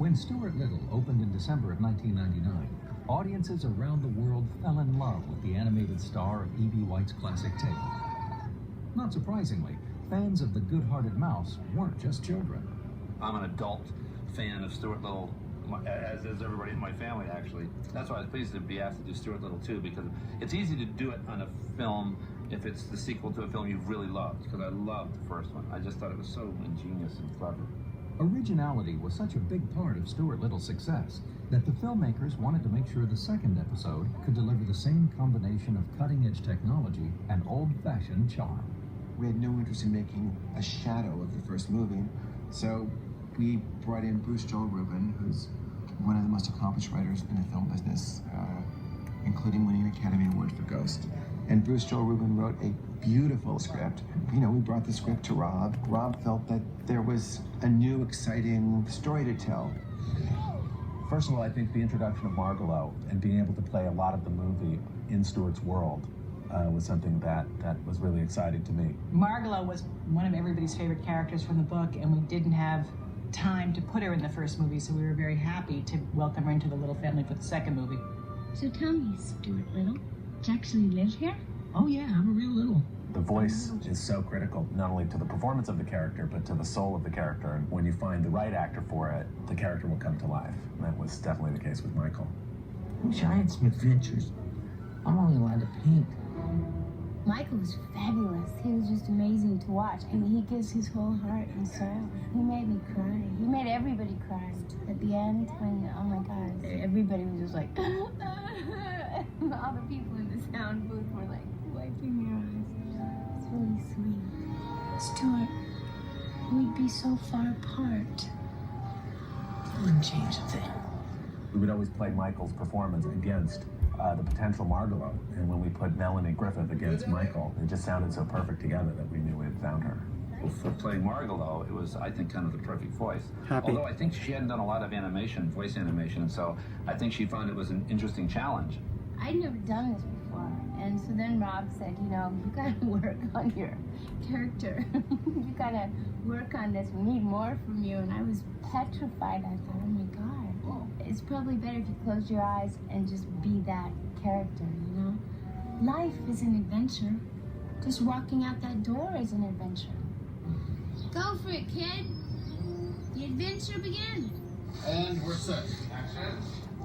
When Stuart Little opened in December of 1999, audiences around the world fell in love with the animated star of E.B. White's classic tale. Not surprisingly, fans of The Good-Hearted Mouse weren't just children. I'm an adult fan of Stuart Little, as is everybody in my family, actually. That's why I was pleased to be asked to do Stuart Little, too, because it's easy to do it on a film if it's the sequel to a film you've really loved, because I loved the first one. I just thought it was so ingenious and clever. Originality was such a big part of Stuart Little's success that the filmmakers wanted to make sure the second episode could deliver the same combination of cutting-edge technology and old-fashioned charm. We had no interest in making a shadow of the first movie, so we brought in Bruce Joel Rubin, who's one of the most accomplished writers in the film business, including winning an Academy Award for Ghost. And Bruce Joel Rubin wrote a beautiful script. You know, we brought the script to Rob. Rob felt that there was a new, exciting story to tell. First of all, I think the introduction of Margalo and being able to play a lot of the movie in Stuart's world was something that was really exciting to me. Margalo was one of everybody's favorite characters from the book, and we didn't have time to put her in the first movie, so we were very happy to welcome her into the Little family for the second movie. So tell me, Stuart Little, do you actually live here? Oh yeah, I'm a real Little. The voice is so critical, not only to the performance of the character, but to the soul of the character. And when you find the right actor for it, the character will come to life. And that was definitely the case with Michael. I wish I had some adventures. I'm only allowed to paint. Michael was fabulous. He was just amazing to watch. I mean, he gives his whole heart and soul. He made me cry. He made everybody cry. At the end, when, oh my God, everybody was just like, all the people in the sound booth were like wiping their eyes. It's really sweet. Stuart, we'd be so far apart. It wouldn't change a thing. We would always play Michael's performance against the potential Margalo. And when we put Melanie Griffith against Michael, it just sounded so perfect together that we knew we had found her. For playing Margalo, it was, I think, kind of the perfect voice. Happy. Although I think she hadn't done a lot of animation, voice animation, and so I think she found it was an interesting challenge. I'd never done this before. And so then Rob said, you know, you gotta work on your character. You gotta work on this. We need more from you. And I was petrified. I thought, oh my God. It's probably better if you close your eyes and just be that character, you know? Life is an adventure. Just walking out that door is an adventure. Go for it, kid. The adventure begins. And we're set. Action.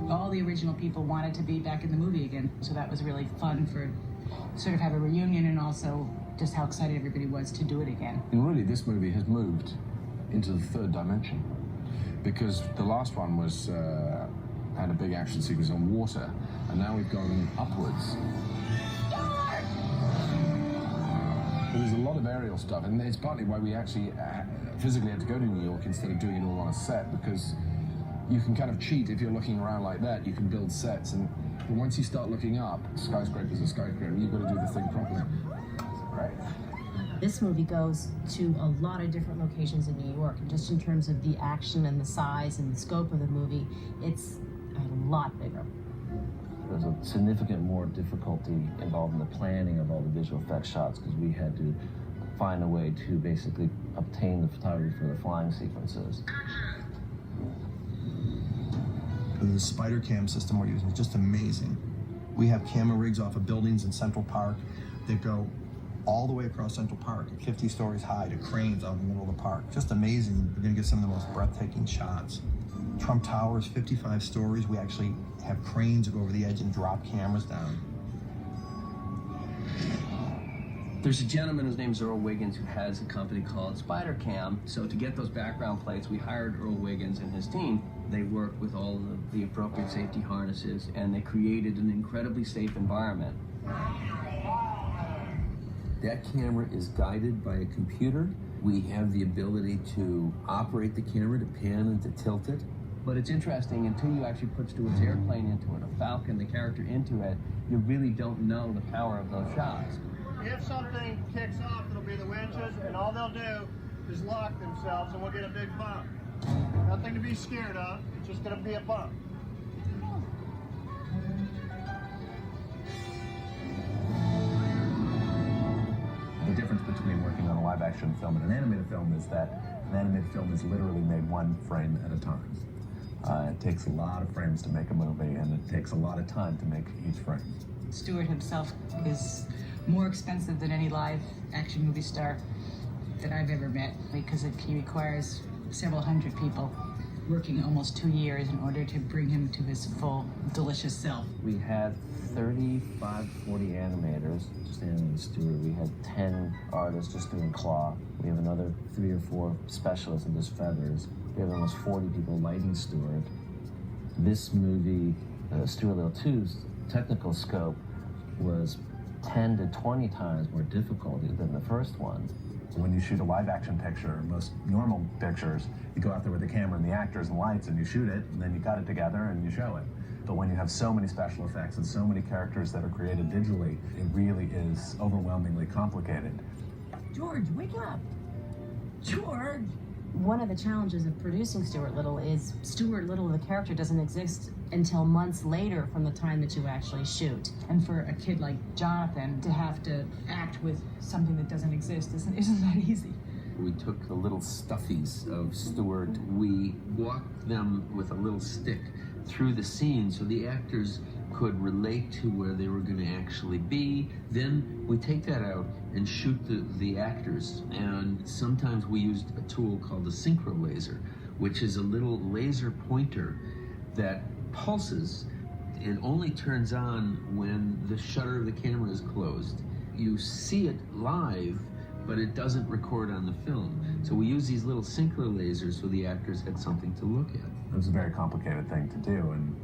All the original people wanted to be back in the movie again, so that was really fun for sort of have a reunion, and also just how excited everybody was to do it again. And really, this movie has moved into the third dimension, because the last one was had a big action sequence on water, and now we've gone upwards. There's a lot of aerial stuff, and it's partly why we actually physically had to go to New York instead of doing it all on a set, because you can kind of cheat if you're looking around like that. You can build sets, but once you start looking up, skyscraper's a skyscraper, you've got to do the thing properly. Right. This movie goes to a lot of different locations in New York, and just in terms of the action and the size and the scope of the movie, it's a lot bigger. There's a significant more difficulty involved in the planning of all the visual effects shots, because we had to find a way to basically obtain the photography for the flying sequences. The spider cam system we're using is just amazing. We have camera rigs off of buildings in Central Park that go all the way across Central Park, 50 stories high, to cranes out in the middle of the park. Just amazing. We're gonna get some of the most breathtaking shots. Trump Tower is 55 stories. We actually have cranes that go over the edge and drop cameras down. There's a gentleman whose name is Earl Wiggins who has a company called Spider Cam. So to get those background plates, we hired Earl Wiggins and his team. They worked with all of the appropriate safety harnesses, and they created an incredibly safe environment. That camera is guided by a computer. We have the ability to operate the camera, to pan and to tilt it. But it's interesting, until you actually put Stuart's airplane into it, a Falcon, the character into it, you really don't know the power of those shots. If something kicks off, it'll be the winches, and all they'll do is lock themselves, and we'll get a big bump. Nothing to be scared of, it's just gonna be a bump. The difference between working on a live-action film and an animated film is that an animated film is literally made one frame at a time. It takes a lot of frames to make a movie, and it takes a lot of time to make each frame. Stuart himself is more expensive than any live action movie star that I've ever met, because he requires several hundred people working almost 2 years in order to bring him to his full, delicious self. We had 35, 40 animators just animating Stuart. We had 10 artists just doing cloth. We have another 3 or 4 specialists in just feathers. We have almost 40 people lighting Stuart. This movie, Stuart Little 2's technical scope was 10 to 20 times more difficult than the first one. When you shoot a live action picture, most normal pictures, you go out there with the camera and the actors and lights and you shoot it, and then you cut it together and you show it. But when you have so many special effects and so many characters that are created digitally, it really is overwhelmingly complicated. George, wake up! George! One of the challenges of producing Stuart Little is Stuart Little, the character, doesn't exist until months later from the time that you actually shoot. And for a kid like Jonathan to have to act with something that doesn't exist isn't that easy. We took the little stuffies of Stuart, we walked them with a little stick through the scene so the actors could relate to where they were going to actually be. Then we take that out and shoot the actors. And sometimes we used a tool called a synchro laser, which is a little laser pointer that pulses and only turns on when the shutter of the camera is closed. You see it live, but it doesn't record on the film. So we use these little synchro lasers so the actors had something to look at. It was a very complicated thing to do, and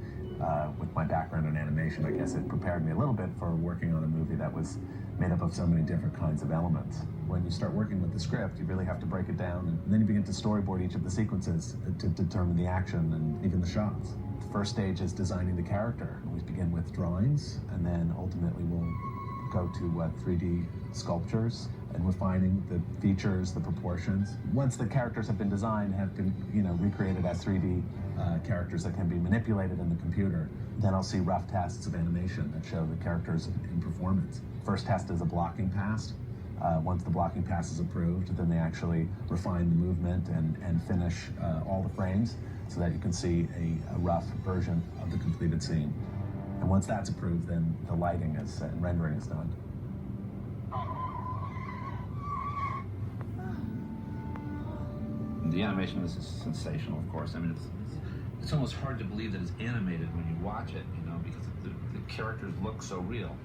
with my background in animation, I guess it prepared me a little bit for working on a movie that was made up of so many different kinds of elements. When you start working with the script, you really have to break it down, and then you begin to storyboard each of the sequences to determine the action and even the shots. The first stage is designing the character. We begin with drawings, and then ultimately we'll go to 3D sculptures and refining the features, the proportions. Once the characters have been designed, have been recreated as 3D characters that can be manipulated in the computer, then I'll see rough tests of animation that show the characters in performance. First test is a blocking pass. Once the blocking pass is approved, then they actually refine the movement and finish all the frames so that you can see a rough version of the completed scene. And once that's approved, then the lighting is and rendering is done. The animation is sensational, of course. I mean, it's almost hard to believe that it's animated when you watch it, because the characters look so real.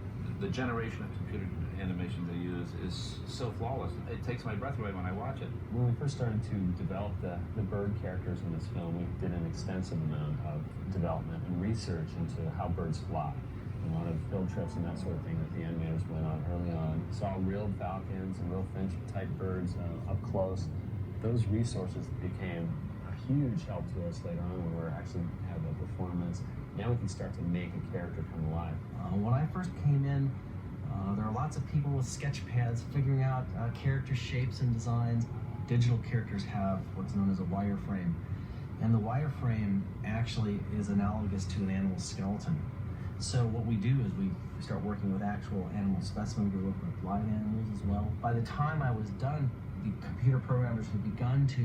The generation of computer animation they use is so flawless. It takes my breath away when I watch it. When we first started to develop the bird characters in this film, we did an extensive amount of development and research into how birds fly. A lot of field trips and that sort of thing that the animators went on early on. Saw real falcons and real finch-type birds up close. Those resources became a huge help to us later on when we actually had the performance. Now we can start to make a character come alive. When I first came in, there are lots of people with sketch pads figuring out character shapes and designs. Digital characters have what's known as a wireframe. And the wireframe actually is analogous to an animal skeleton. So what we do is we start working with actual animal specimens. We work with live animals as well. By the time I was done, the computer programmers had begun to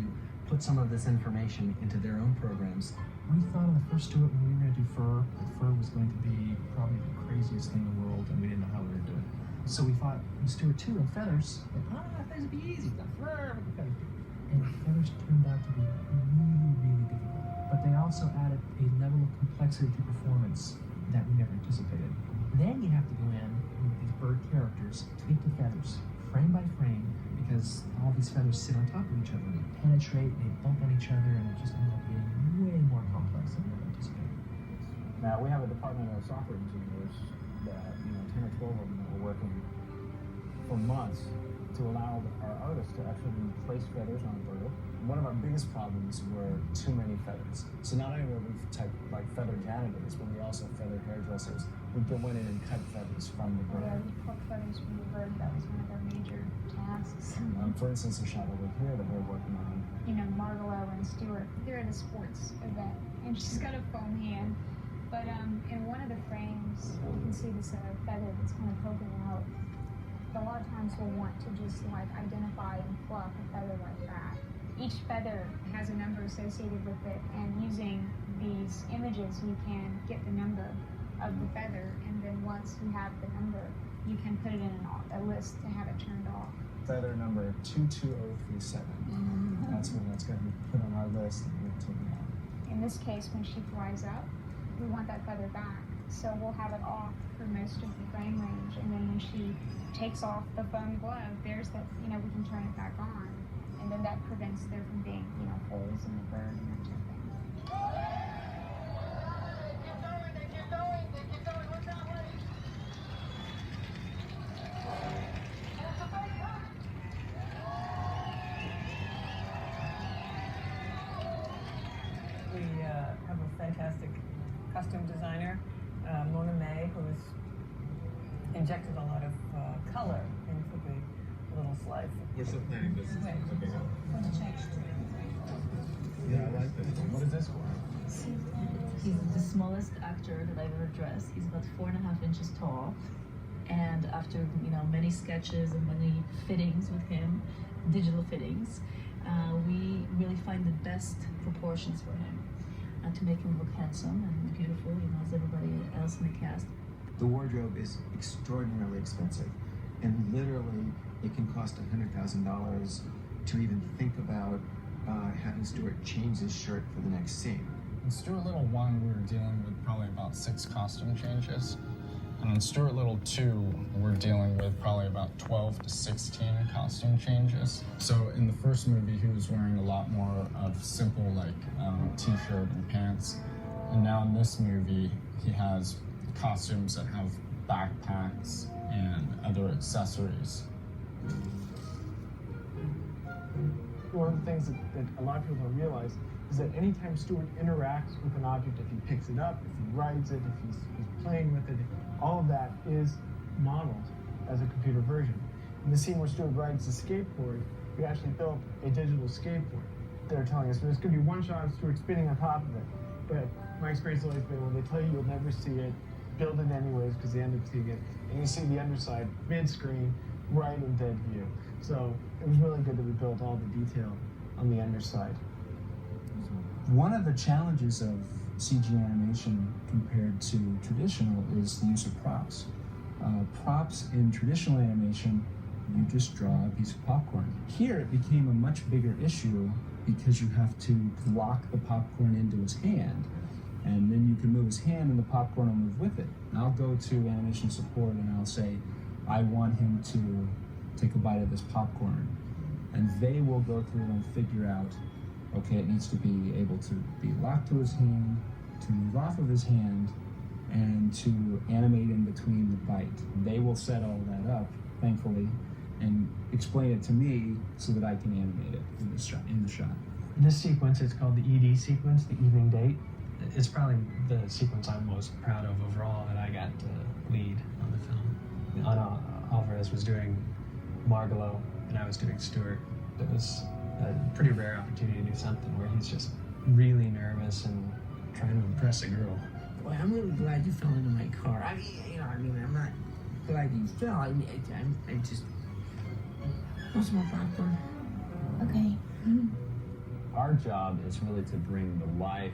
put some of this information into their own programs. We thought on the first Stuart when we were going to do fur, that fur was going to be probably the craziest thing in the world, and we didn't know how we were going to do it. So we thought, with Stuart 2 and feathers, feathers would be easy. The fur, and feathers turned out to be really, really difficult. But they also added a level of complexity to performance that we never anticipated. Then you have to go in with these bird characters, tweak the feathers, frame by frame, because all these feathers sit on top of each other, and they penetrate, and they bump on each other, and it just ended up being way more complex than we ever anticipated. Now, we have a department of software engineers that, 10 or 12 of them that were working for months to allow our artists to actually place feathers on a bird. One of our biggest problems were too many feathers. So not only were we type like feather janitors, but we also feather hairdressers. We went in and cut feathers from the bird. Yeah, we plucked feathers from the bird. That was one of our major tasks. For instance, a shot over here that we're working on. Margalo and Stuart, they're at a sports event, and she's got a foam hand. But in one of the frames, you can see this feather that's kind of poking out. A lot of times we'll want to just identify and pluck a feather like that. Each feather has a number associated with it, and using the images, you can get the number of the feather, and then once you have the number, you can put it in a list to have it turned off. Feather number 22037. That's when that's going to be put on our list and we'll take it out. In this case, when she flies up, we want that feather back. So we'll have it off for most of the frame range, and then when she takes off the foam glove, there's that, we can turn it back on, and then that prevents there from being, holes in the bird and that type of thing. We have a fantastic costume designer, Mona May, who's injected a lot of color into the little slice. We're still planning this. Wait, Okay. want to change? Yeah, I like this. What is this for? He's the smallest actor that I've ever dressed. He's about 4.5 inches tall. And after many sketches and many fittings with him, digital fittings, we really find the best proportions for him to make him look handsome and beautiful, as everybody else in the cast. The wardrobe is extraordinarily expensive, and literally it can cost $100,000 to even think about having Stuart change his shirt for the next scene. In Stuart Little 1, we were dealing with probably about 6 costume changes. And in Stuart Little 2, we're dealing with probably about 12 to 16 costume changes. So in the first movie, he was wearing a lot more of simple, t-shirt and pants. And now in this movie, he has costumes that have backpacks and other accessories. One of the things that a lot of people don't realize is that anytime Stuart interacts with an object, if he picks it up, if he rides it, if he's playing with it, all of that is modeled as a computer version. In the scene where Stuart rides the skateboard, we actually built a digital skateboard. They're telling us there's going to be one shot of Stuart spinning on top of it, but my experience has always been when they tell you you'll never see it, build it anyways because they end up seeing it, and you see the underside mid-screen right in dead view. So it was really good that we built all the detail on the underside. One of the challenges of CG animation compared to traditional is the use of props. Props in traditional animation, you just draw a piece of popcorn. Here it became a much bigger issue because you have to lock the popcorn into his hand, and then you can move his hand and the popcorn will move with it. And I'll go to animation support and I'll say, I want him to take a bite of this popcorn. And they will go through and figure out, okay, it needs to be able to be locked to his hand, to move off of his hand, and to animate in between the bite. They will set all that up, thankfully, and explain it to me so that I can animate it in the shot. This sequence is called the ED sequence, the evening date. It's probably the sequence I'm most proud of overall, that I got to lead on the film. Ana Alvarez was doing Margalo, and I was doing Stuart. It was a pretty rare opportunity to do something where he's just really nervous and trying to impress a girl. Boy, I'm really glad you fell into my car. I'm not glad you fell. I just... Want some more popcorn? Okay. Our job is really to bring the life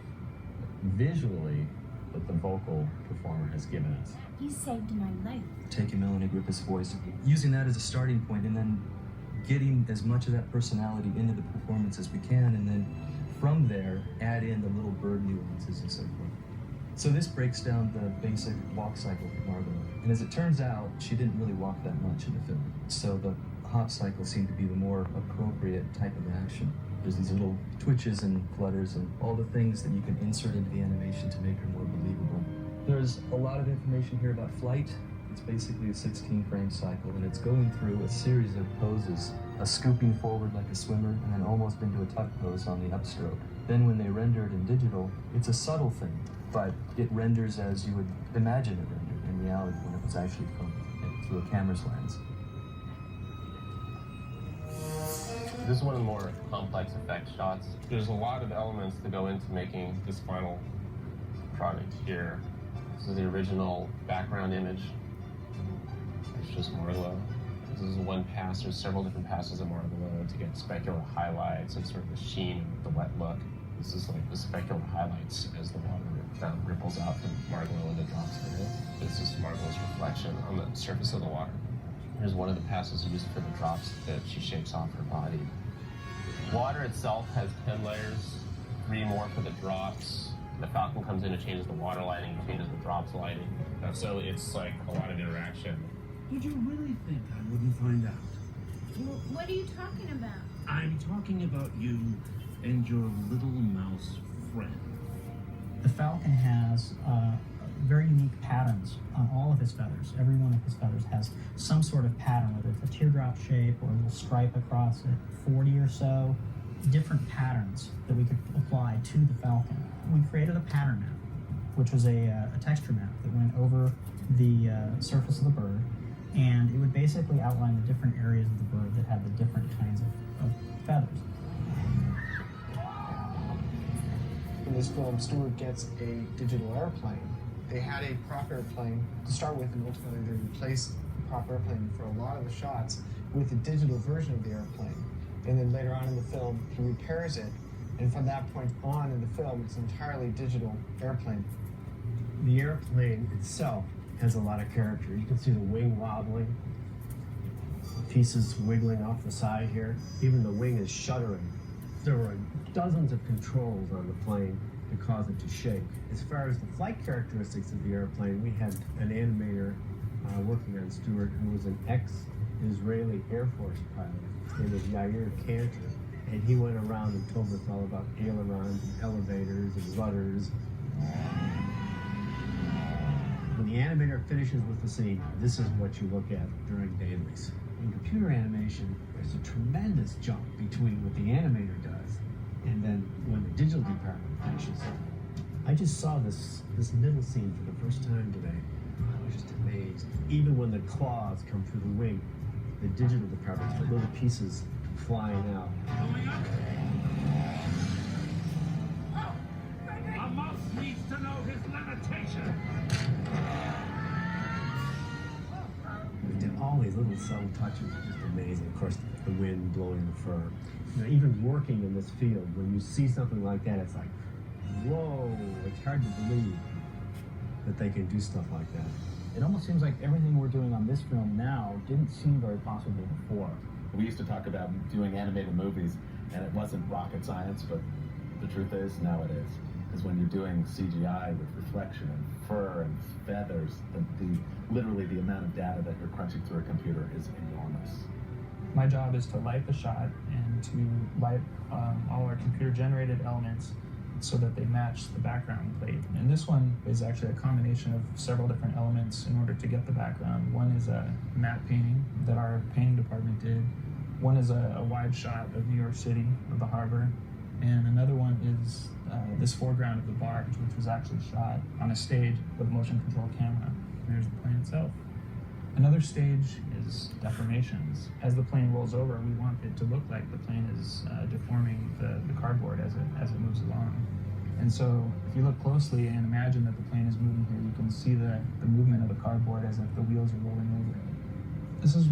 visually that the vocal performer has given us. You saved my life. Taking Melanie Griffith's voice, using that as a starting point, and then getting as much of that personality into the performance as we can, and then from there, add in the little bird nuances and so forth. So this breaks down the basic walk cycle for Margot. And as it turns out, she didn't really walk that much in the film. So the hop cycle seemed to be the more appropriate type of action. There's these little twitches and flutters and all the things that you can insert into the animation to make her more believable. There's a lot of information here about flight. It's basically a 16-frame cycle, and it's going through a series of poses, a scooping forward like a swimmer, and then almost into a tuck pose on the upstroke. Then when they render it in digital, it's a subtle thing, but it renders as you would imagine it rendered in reality when it was actually filmed through a camera's lens. This is one of the more complex effect shots. There's a lot of elements that go into making this final product here. This is the original background image. It's just Marlowe. This is one pass. There's several different passes of Marlowe to get specular highlights and sort of the sheen and the wet look. This is like the spectral highlights as the water ripples out from Margot and it drops through. This is Margot's reflection on the surface of the water. Here's one of the passes used for the drops that she shakes off her body. Water itself has 10 layers, 3 more for the drops. The Falcon comes in and changes the water lighting, changes the drops lighting. So it's like a lot of interaction. Did you really think I wouldn't find out? What are you talking about? I'm talking about you and your little mouse friend. The Falcon has very unique patterns on all of his feathers. Every one of his feathers has some sort of pattern, whether it's a teardrop shape or a little stripe across it. 40 or so different patterns that we could apply to the Falcon. We created a pattern map, which was a texture map that went over the surface of the bird, and it would basically outline the different areas of the bird that had the different kinds of feathers. In this film, Stuart gets a digital airplane. They had a prop airplane to start with, and ultimately they replaced the prop airplane for a lot of the shots with a digital version of the airplane. And then later on in the film, he repairs it, and from that point on in the film, it's an entirely digital airplane. The airplane itself has a lot of character. You can see the wing wobbling, pieces wiggling off the side here. Even the wing is shuddering. There were dozens of controls on the plane to cause it to shake. As far as the flight characteristics of the airplane, we had an animator working on Stuart who was an ex-Israeli Air Force pilot. His name was Yair Cantor, and he went around and told us all about ailerons and elevators and rudders. When the animator finishes with the scene, this is what you look at during dailies. In computer animation, there's a tremendous jump between what the animator does and then when the digital department finishes. I just saw this middle scene for the first time today. I was just amazed. Even when the claws come through the wing, the digital department's got little pieces flying out. A mouse needs to know his limitation. We did all these little subtle touches, just amazing. Of course, the wind blowing the fur. You know, even working in this field, when you see something like that, it's like, whoa, it's hard to believe that they can do stuff like that. It almost seems like everything we're doing on this film now didn't seem very possible before. We used to talk about doing animated movies, and it wasn't rocket science, but the truth is, now it is. Because when you're doing CGI with reflection and fur and feathers, literally the amount of data that you're crunching through a computer is enormous. My job is to light the shot and to light all our computer-generated elements so that they match the background plate. And this one is actually a combination of several different elements in order to get the background. One is a matte painting that our painting department did. One is a wide shot of New York City, of the harbor. And another one is this foreground of the barge, which was actually shot on a stage with a motion control camera. There's the plane itself. Another stage is deformations. As the plane rolls over, we want it to look like the plane is deforming the cardboard as it moves along. And so if you look closely and imagine that the plane is moving here, you can see the movement of the cardboard as if the wheels are rolling over it. This is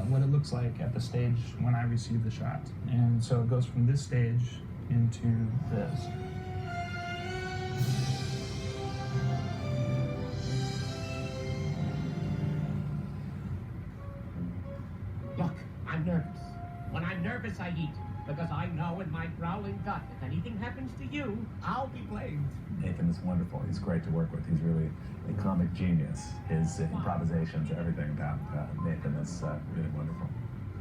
what it looks like at the stage when I receive the shot. And so it goes from this stage into this. Look, I'm nervous. When I'm nervous, I eat. Because I know in my growling gut, if anything happens to you, I'll be blamed. Nathan is wonderful. He's great to work with. He's really a comic genius. His improvisations, everything about Nathan is really wonderful.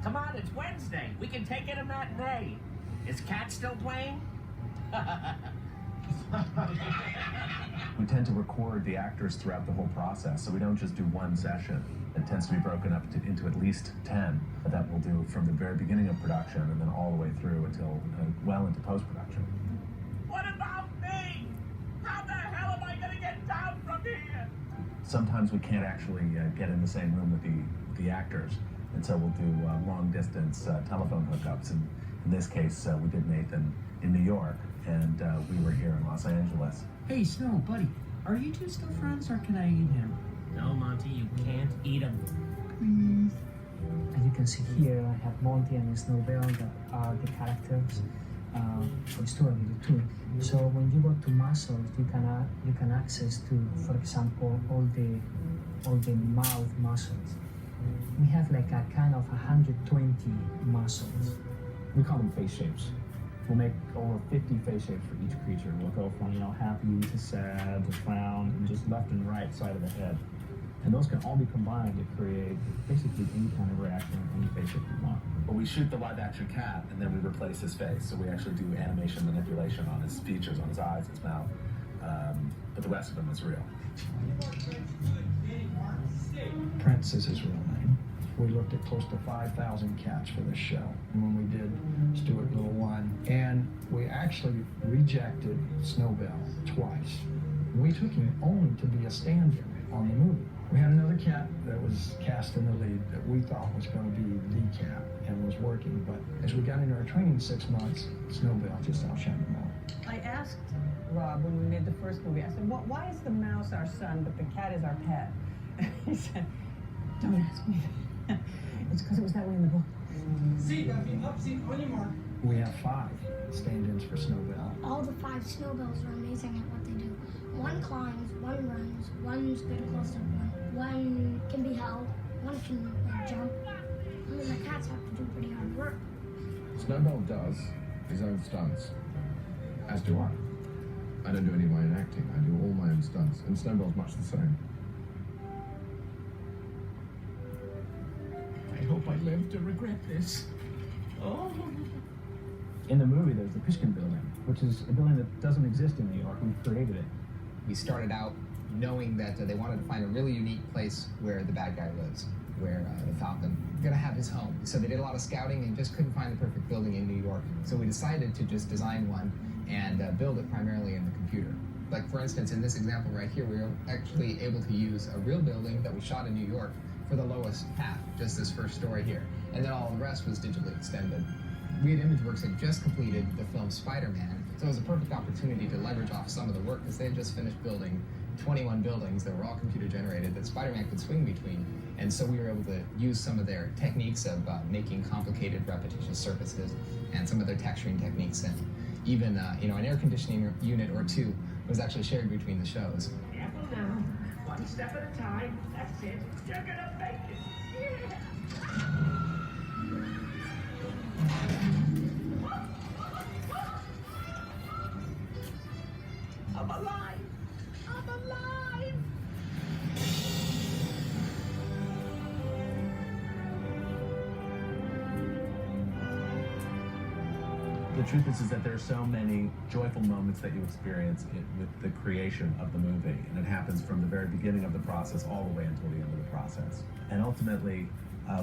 Come on, it's Wednesday. We can take in a matinee. Is Cat still playing? We tend to record the actors throughout the whole process, so we don't just do one session. It tends to be broken up into at least 10 that we'll do from the very beginning of production and then all the way through until well into post-production. What about me? How the hell am I going to get down from here? Sometimes we can't actually get in the same room with the actors, and so we'll do long-distance telephone hookups. And in this case, we did Nathan in New York, and we were here in Los Angeles. Hey, Snow, buddy, are you two still friends, or can I eat him? No, Monty, you can't eat him. Please. As you can see here, I have Monty and Snowbell that are the characters. for Stuart Little 2. So when you go to muscles, you can access to, for example, all the mouth muscles. We have like a kind of 120 muscles. We call them face shapes. We'll make over 50 face shapes for each creature. We'll go from, happy to sad to frown, and just left and right side of the head. And those can all be combined to create basically any kind of reaction or any face shape you want. But we shoot the live action cat and then we replace his face. So we actually do animation manipulation on his features, on his eyes, his mouth. But the rest of him is real. Prince is his real name. We looked at close to 5,000 cats for this show when we did Stuart Little 1. And we actually rejected Snowbell twice. We took him only to be a stand-in on the movie. We had another cat that was cast in the lead that we thought was going to be the cat and was working. But as we got into our training 6 months, Snowbell just outshined them all. I asked Rob when we made the first movie, I said, why is the mouse our son, but the cat is our pet? He said, don't ask me that. It's because it was that way in the book. See, up, see, on your mark. We have 5 stand-ins for Snowbell. All the 5 Snowbells are amazing at what they do. One climbs, one runs, one's good at close-up one can be held, one can jump. I mean, the cats have to do pretty hard work. Snowbell does his own stunts, as do I. I don't do any of my own acting, I do all my own stunts, and Snowbell's much the same. I hope I live to regret this. Oh. In the movie, there's the Pushkin building, which is a building that doesn't exist in New York. We created it. We started out knowing that they wanted to find a really unique place where the bad guy lives, where the Falcon is going to have his home. So they did a lot of scouting and just couldn't find the perfect building in New York. So we decided to just design one and build it primarily in the computer. Like, for instance, in this example right here, we were actually able to use a real building that we shot in New York for the lowest half, just this first story here. And then all the rest was digitally extended. We at ImageWorks had just completed the film Spider-Man, so it was a perfect opportunity to leverage off some of the work because they had just finished building 21 buildings that were all computer generated that Spider-Man could swing between. And so we were able to use some of their techniques of making complicated repetitious surfaces and some of their texturing techniques, and even an air conditioning unit or two was actually shared between the shows. Careful now. One step at a time. That's it. You're gonna make it. Yeah. I'm alive! I'm alive! The truth is that there are so many joyful moments that you experience with the creation of the movie, and it happens from the very beginning of the process all the way until the end of the process. And ultimately,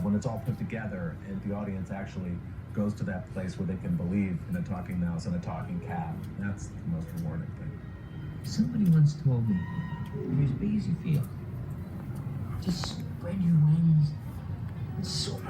when it's all put together and the audience actually goes to that place where they can believe in a talking mouse and a talking cat, that's the most rewarding thing. Somebody once told me, you're as big as you feel. Just spread your wings and soar.